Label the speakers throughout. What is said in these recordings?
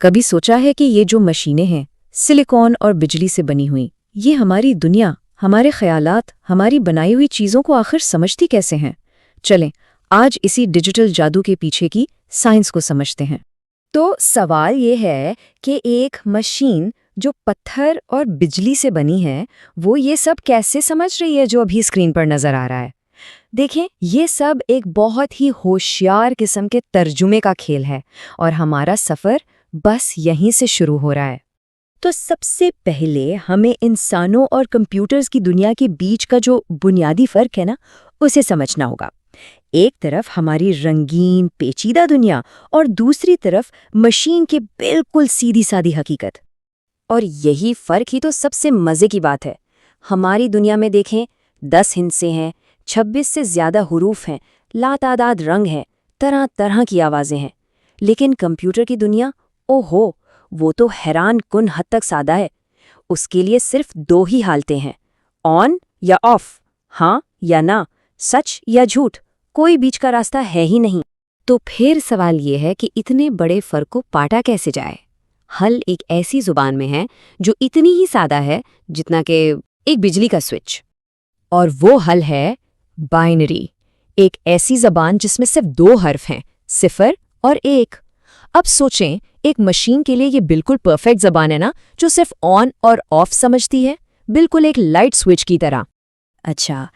Speaker 1: کبھی سوچا ہے کہ یہ جو مشینیں ہیں سلیکون اور بجلی سے بنی ہوئی، یہ ہماری دنیا، ہمارے خیالات، ہماری بنائی ہوئی چیزوں کو آخر سمجھتی کیسے ہیں؟ چلیں آج اسی ڈیجیٹل جادو کے پیچھے کی سائنس کو سمجھتے ہیں۔
Speaker 2: تو سوال یہ ہے کہ ایک مشین جو پتھر اور بجلی سے بنی ہے وہ یہ سب کیسے سمجھ رہی ہے جو ابھی اسکرین پر نظر آ رہا ہے؟ دیکھیں، یہ سب ایک بہت ہی ہوشیار قسم کے ترجمے کا کھیل ہے اور ہمارا سفر بس یہیں سے شروع ہو رہا ہے۔ تو سب سے پہلے ہمیں انسانوں اور کمپیوٹرز کی دنیا کے بیچ کا جو بنیادی فرق ہے نا، اسے سمجھنا ہوگا۔ ایک طرف ہماری رنگین پیچیدہ دنیا اور دوسری طرف مشین کی بالکل سیدھی سادی حقیقت۔ اور یہی فرق ہی تو سب سے مزے کی بات ہے۔ ہماری دنیا میں دیکھیں، 10 ہندسے ہیں، 26 سے زیادہ حروف ہیں، لاتعداد رنگ ہیں، طرح طرح کی آوازیں ہیں۔ لیکن کمپیوٹر کی دنیا، اوہو، وہ تو حیران کن حد تک سادہ ہے۔ اس کے لیے صرف 2 ہی حالتیں ہیں، آن یا آف، ہاں یا نہ، سچ یا جھوٹ، کوئی بیچ کا راستہ ہے ہی نہیں۔ تو پھر سوال یہ ہے کہ اتنے بڑے فرق کو پاٹا کیسے جائے؟ حل ایک ایسی زبان میں ہے جو اتنی ہی سادہ ہے جتنا کہ ایک بجلی کا سوئچ۔ اور وہ حل ہے بائنری، ایک ایسی زبان جس میں صرف 2 حرف ہیں، 0 اور 1۔ اب سوچیں، ایک مشین کے لیے یہ بالکل پرفیکٹ زبان ہے نا، جو صرف آن اور آف سمجھتی ہے، بالکل ایک لائٹ سوئچ کی طرح۔ اچھا،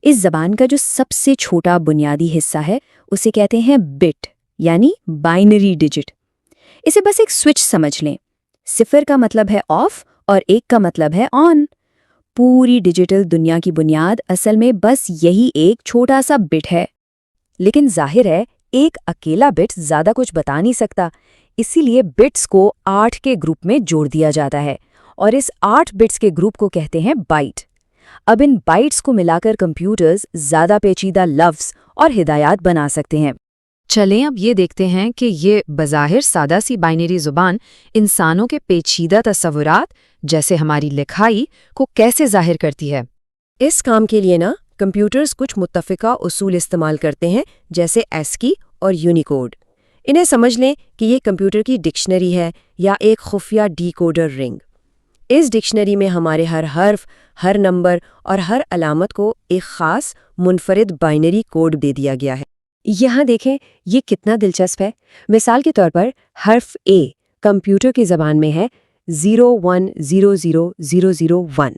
Speaker 2: اس زبان کا جو سب سے چھوٹا بنیادی حصہ ہے اسے کہتے ہیں بٹ، یعنی بائنری ڈیجٹ۔ اسے بس ایک سوئچ سمجھ لیں، 0 کا مطلب ہے آف اور 1 کا مطلب ہے آن۔ پوری ڈیجیٹل دنیا کی بنیاد اصل میں بس یہی ایک چھوٹا سا بٹ ہے۔ لیکن ظاہر ہے ایک اکیلا بٹ زیادہ کچھ بتا نہیں سکتا، اسی لیے بٹس کو 8 کے گروپ میں جوڑ دیا جاتا ہے اور اس 8 بٹس کے گروپ کو کہتے ہیں بائٹ۔ اب ان بائٹس کو ملا کر کمپیوٹرز زیادہ پیچیدہ لفظ اور ہدایات بنا سکتے ہیں۔ چلیں اب یہ دیکھتے ہیں کہ یہ بظاہر سادہ سی بائنری زبان انسانوں کے پیچیدہ تصورات جیسے ہماری لکھائی کو کیسے ظاہر کرتی ہے۔
Speaker 3: اس کام کے لیے نا کمپیوٹرز کچھ متفقہ اصول استعمال کرتے ہیں، جیسے ایسکی اور یونیکوڈ۔ انہیں سمجھ لیں کہ یہ کمپیوٹر کی ڈکشنری ہے یا ایک خفیہ ڈی کوڈر رنگ۔ اس ڈکشنری میں ہمارے ہر حرف، ہر نمبر اور ہر علامت کو ایک خاص منفرد بائنری کوڈ دے دیا گیا ہے۔ یہاں دیکھیں یہ کتنا دلچسپ ہے۔ مثال کے طور پر حرف A کمپیوٹر کی زبان میں ہے 01000001،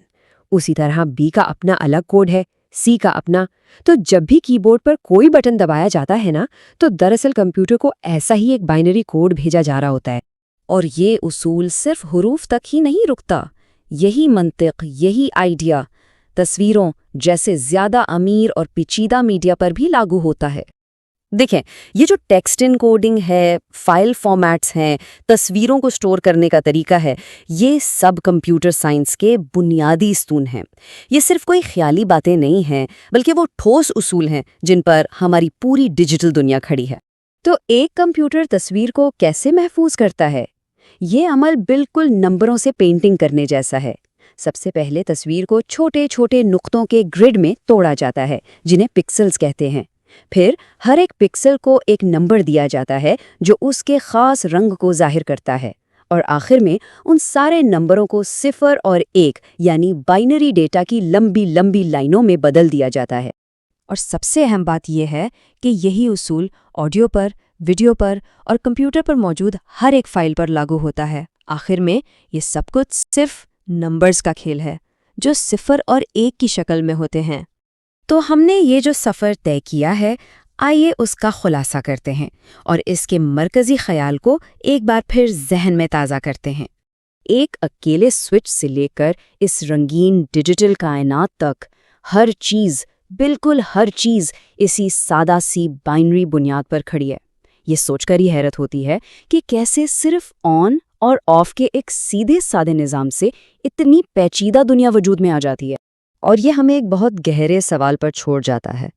Speaker 3: اسی طرح B کا اپنا الگ کوڈ ہے، C کا اپنا۔ تو جب بھی کی بورڈ پر کوئی بٹن دبایا جاتا ہے نا، تو دراصل کمپیوٹر کو ایسا ہی ایک بائنری کوڈ بھیجا جا رہا ہوتا ہے۔ اور یہ اصول صرف حروف تک ہی نہیں رکتا، یہی منطق، یہی آئیڈیا تصویروں جیسے زیادہ امیر اور پیچیدہ میڈیا پر بھی لاگو ہوتا ہے۔ دیکھیں، یہ جو ٹیکسٹ انکوڈنگ ہے، فائل فارمیٹس ہیں، تصویروں کو سٹور کرنے کا طریقہ ہے، یہ سب کمپیوٹر سائنس کے بنیادی ستون ہیں۔ یہ صرف کوئی خیالی باتیں نہیں ہیں، بلکہ وہ ٹھوس اصول ہیں جن پر ہماری پوری ڈیجیٹل دنیا کھڑی ہے۔ تو ایک کمپیوٹر تصویر کو کیسے محفوظ کرتا ہے؟ یہ عمل بالکل نمبروں سے پینٹنگ کرنے جیسا ہے۔ سب سے پہلے تصویر کو چھوٹے چھوٹے نقطوں کے گرڈ میں توڑا جاتا ہے، جنہیں پکسلز کہتے ہیں۔ پھر ہر ایک پکسل کو ایک نمبر دیا جاتا ہے جو اس کے خاص رنگ کو ظاہر کرتا ہے، اور آخر میں ان سارے نمبروں کو 0 اور 1 یعنی بائنری ڈیٹا کی لمبی لمبی لائنوں میں بدل دیا جاتا ہے۔ اور سب سے اہم بات یہ ہے کہ یہی اصول آڈیو پر، ویڈیو پر اور کمپیوٹر پر موجود ہر ایک فائل پر لاگو ہوتا ہے۔ آخر میں یہ سب کچھ صرف نمبرز کا کھیل ہے جو 0 اور 1 کی شکل میں ہوتے ہیں۔ تو ہم نے یہ جو سفر طے کیا ہے، آئیے اس کا خلاصہ کرتے ہیں اور اس کے مرکزی خیال کو ایک بار پھر ذہن میں تازہ کرتے ہیں۔ ایک اکیلے سوئچ سے لے کر اس رنگین ڈیجیٹل کائنات تک ہر چیز، بالکل ہر چیز اسی سادہ سی بائنری بنیاد پر کھڑی ہے۔ یہ سوچ کر ہی حیرت ہوتی ہے کہ کیسے صرف آن اور آف کے ایک سیدھے سادے نظام سے اتنی پیچیدہ دنیا وجود میں آ جاتی ہے۔ اور یہ ہمیں ایک بہت گہرے سوال پر چھوڑ جاتا ہے۔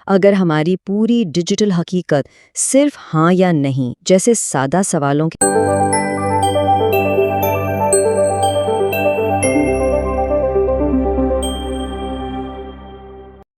Speaker 3: اگر ہماری پوری ڈیجیٹل حقیقت صرف ہاں یا نہیں جیسے سادہ سوالوں کے